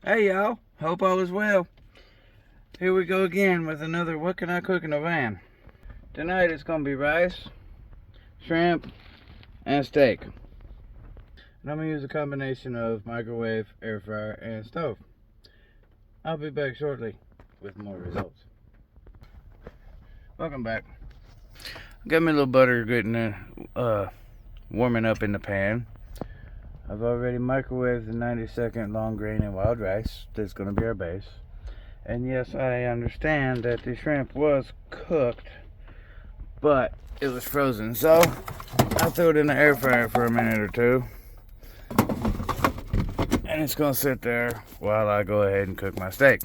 Hey y'all, hope all is well. Here we go again with another What Can I Cook in a Van. Tonight it's going to be rice, shrimp, and steak. And I'm going to use a combination of microwave, air fryer, and stove. I'll be back shortly with more results. Welcome back. Got me a little butter getting warming up in the pan. I've already microwaved the 90-second long grain and wild rice. That's going to be our base. And yes, I understand that the shrimp was cooked, but it was frozen. So I threw it in the air fryer for a minute or two. And it's going to sit there while I go ahead and cook my steak.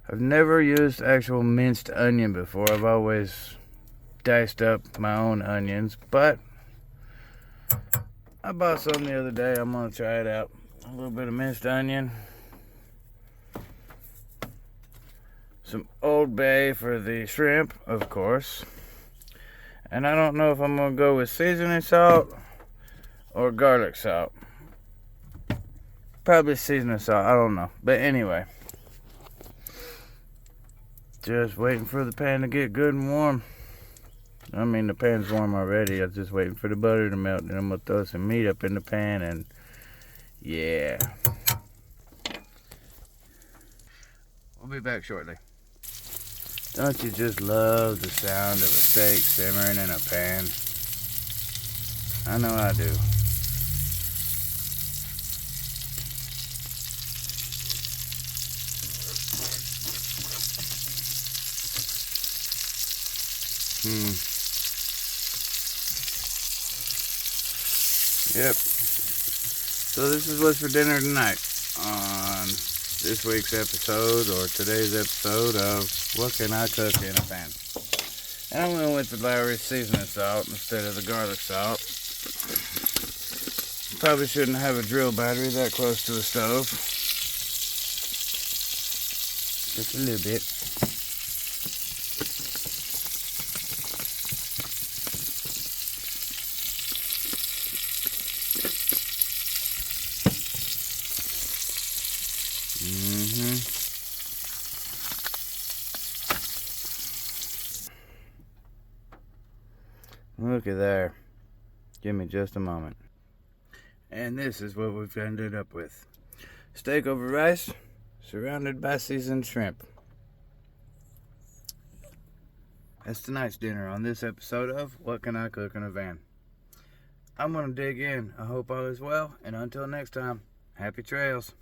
I've never used actual minced onion before. I've always diced up my own onions, but I bought some the other day. I'm going to try it out. A little bit of minced onion. Some Old Bay for the shrimp, of course. And I don't know if I'm going to go with seasoning salt or garlic salt. Probably seasoning salt. I don't know. But anyway. Just waiting for the pan to get good and warm. I mean, the pan's warm already. I'm just waiting for the butter to melt. And I'm going to throw some meat up in the pan. And yeah. We'll be back shortly. Don't you just love the sound of a steak simmering in a pan? I know I do. Yep. So this is what's for dinner tonight on this week's episode, or today's episode of What Can I Cook in a Pan. And I went with the Lawry's seasoning salt instead of the garlic salt. Probably shouldn't have a drill battery that close to the stove. Just a little bit. Look at there. Give me just a moment. And this is what we've ended up with. Steak over rice, surrounded by seasoned shrimp. That's tonight's dinner on this episode of What Can I Cook in a Van. I'm going to dig in. I hope all is well, and until next time, happy trails.